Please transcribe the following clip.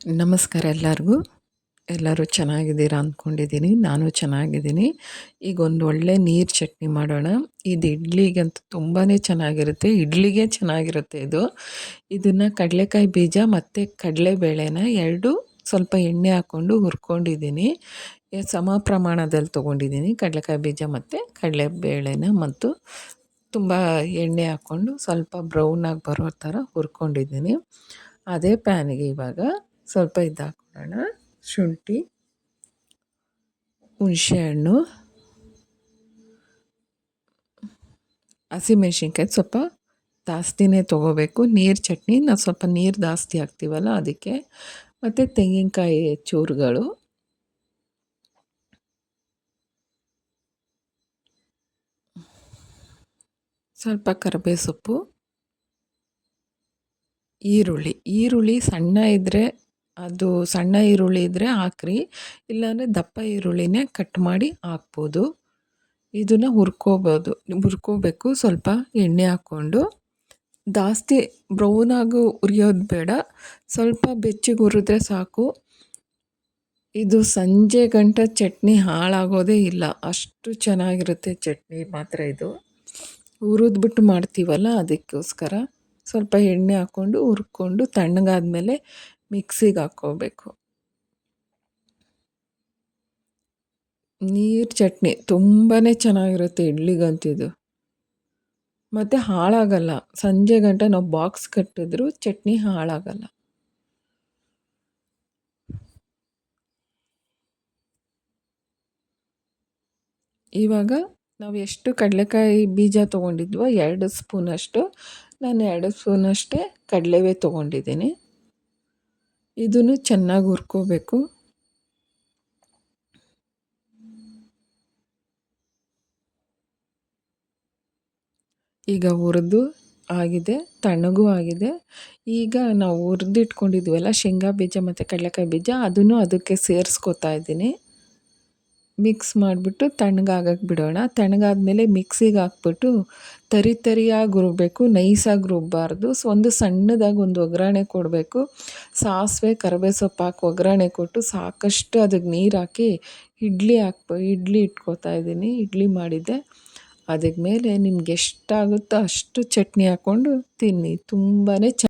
ನಮಸ್ಕಾರ ಎಲ್ಲರಿಗೂ. ಎಲ್ಲರೂ ಚೆನ್ನಾಗಿದ್ದೀರಾ ಅಂದ್ಕೊಂಡಿದ್ದೀನಿ. ನಾನು ಚೆನ್ನಾಗಿದ್ದೀನಿ. ಈಗ ಒಂದು ಒಳ್ಳೆ ನೀರು ಚಟ್ನಿ ಮಾಡೋಣ. ಇದು ಇಡ್ಲಿಗಂತೂ ತುಂಬಾ ಚೆನ್ನಾಗಿರುತ್ತೆ. ಇಡ್ಲಿಗೆ ಚೆನ್ನಾಗಿರುತ್ತೆ ಇದು. ಇದನ್ನು ಕಡಲೆಕಾಯಿ ಬೀಜ ಮತ್ತು ಕಡಲೆಬೇಳೆನ ಎರಡೂ ಸ್ವಲ್ಪ ಎಣ್ಣೆ ಹಾಕ್ಕೊಂಡು ಹುರ್ಕೊಂಡಿದ್ದೀನಿ. ಸಮ ಪ್ರಮಾಣದಲ್ಲಿ ತೊಗೊಂಡಿದ್ದೀನಿ ಕಡಲೆಕಾಯಿ ಬೀಜ ಮತ್ತು ಕಡಲೆಬೇಳೆನ. ಮತ್ತು ತುಂಬ ಎಣ್ಣೆ ಹಾಕ್ಕೊಂಡು ಸ್ವಲ್ಪ ಬ್ರೌನಾಗಿ ಬರೋ ಥರ ಹುರ್ಕೊಂಡಿದ್ದೀನಿ. ಅದೇ ಪ್ಯಾನಿಗೆ ಇವಾಗ ಸ್ವಲ್ಪ ಇದು ಹಾಕ್ಕೊಳ್ಳೋಣ. ಶುಂಠಿ, ಹುಣಸೆಹಣ್ಣು, ಹಸಿಮೆಣ್ಸಿನ್ಕಾಯಿ ಸ್ವಲ್ಪ ಜಾಸ್ತಿನೇ ತೊಗೋಬೇಕು. ನೀರು ಚಟ್ನಿ ನಾವು ಸ್ವಲ್ಪ ನೀರು ಜಾಸ್ತಿ ಹಾಕ್ತೀವಲ್ಲ ಅದಕ್ಕೆ. ಮತ್ತು ತೆಂಗಿನಕಾಯಿ ಚೂರುಗಳು, ಸ್ವಲ್ಪ ಕರಿಬೇವು ಸೊಪ್ಪು, ಈರುಳ್ಳಿ ಸಣ್ಣ ಇದ್ದರೆ ಅದು ಸಣ್ಣ ಈರುಳ್ಳಿ ಇದ್ದರೆ ಹಾಕ್ರಿ, ಇಲ್ಲಾಂದರೆ ದಪ್ಪ ಈರುಳ್ಳಿನೇ ಕಟ್ ಮಾಡಿ ಹಾಕ್ಬೋದು. ಇದನ್ನು ಹುರ್ಕೋಬೇಕು ಸ್ವಲ್ಪ ಎಣ್ಣೆ ಹಾಕ್ಕೊಂಡು. ಜಾಸ್ತಿ ಬ್ರೌನಾಗಿ ಹುರಿಯೋದು ಬೇಡ, ಸ್ವಲ್ಪ ಬೆಚ್ಚಗೆ ಹುರಿದ್ರೆ ಸಾಕು. ಇದು ಸಂಜೆ ಗಂಟ ಚಟ್ನಿ ಹಾಳಾಗೋದೇ ಇಲ್ಲ, ಅಷ್ಟು ಚೆನ್ನಾಗಿರುತ್ತೆ ಚಟ್ನಿ ಮಾತ್ರ ಇದು. ಹುರಿದ್ಬಿಟ್ಟು ಮಾಡ್ತೀವಲ್ಲ ಅದಕ್ಕೋಸ್ಕರ ಸ್ವಲ್ಪ ಎಣ್ಣೆ ಹಾಕ್ಕೊಂಡು ಹುರ್ಕೊಂಡು ತಣ್ಣಗಾದ್ಮೇಲೆ ಮಿಕ್ಸಿಗೆ ಹಾಕ್ಕೋಬೇಕು. ನೀರು ಚಟ್ನಿ ತುಂಬಾ ಚೆನ್ನಾಗಿರುತ್ತೆ ಇಡ್ಲಿಗಂತಿದು. ಮತ್ತು ಹಾಳಾಗಲ್ಲ. ಸಂಜೆ ಗಂಟ ನಾವು ಬಾಕ್ಸ್ ಕಟ್ಟಿದ್ರು ಚಟ್ನಿ ಹಾಳಾಗಲ್ಲ. ಇವಾಗ ನಾವು ಎಷ್ಟು ಕಡಲೆಕಾಯಿ ಬೀಜ ತೊಗೊಂಡಿದ್ವೋ 2 ಸ್ಪೂನಷ್ಟು, ನಾನು 2 ಸ್ಪೂನಷ್ಟೇ ಕಡಲೆಬೇಳೆ ತೊಗೊಂಡಿದ್ದೀನಿ. ಇದನ್ನು ಚೆನ್ನಾಗಿ ಹುರ್ಕೋಬೇಕು. ಈಗ ಹುರಿದು ಆಗಿದೆ, ತಣ್ಣಗೂ ಆಗಿದೆ. ಈಗ ನಾವು ಹುರಿದಿಟ್ಕೊಂಡಿದ್ವಲ್ಲ ಶೇಂಗಾ ಬೀಜ ಮತ್ತು ಕಡಲೆಕಾಯಿ ಬೀಜ, ಅದನ್ನು ಅದಕ್ಕೆ ಸೇರಿಸ್ಕೊತಾ ಇದ್ದೀನಿ. ಮಿಕ್ಸ್ ಮಾಡಿಬಿಟ್ಟು ತಣ್ಣಗಾಗಕ್ಕೆ ಬಿಡೋಣ. ತಣ್ಣಗಾದ್ಮೇಲೆ ಮಿಕ್ಸಿಗೆ ಹಾಕ್ಬಿಟ್ಟು ತರಿಯಾಗಿ ರುಬ್ಬಬೇಕು, ನೈಸಾಗಿ ರುಬ್ಬಾರ್ದು. ಒಂದು ಸಣ್ಣದಾಗಿ ಒಂದು ಒಗ್ಗರಣೆ ಕೊಡಬೇಕು. ಸಾಸಿವೆ ಕರಿಬೇವು ಸೊಪ್ಪು ಹಾಕಿ ಒಗ್ಗರಣೆ ಕೊಟ್ಟು ಸಾಕಷ್ಟು ಅದಕ್ಕೆ ನೀರು ಹಾಕಿ ಇಡ್ಲಿ ಇಟ್ಕೋತಾ ಇದ್ದೀನಿ. ಇಡ್ಲಿ ಮಾಡಿದ್ದೆ. ಅದಕ್ಕೆ ಮೇಲೆ ನಿಮ್ಗೆ ಎಷ್ಟಾಗುತ್ತೋ ಅಷ್ಟು ಚಟ್ನಿ ಹಾಕ್ಕೊಂಡು ತಿನ್ನಿ. ತುಂಬಾ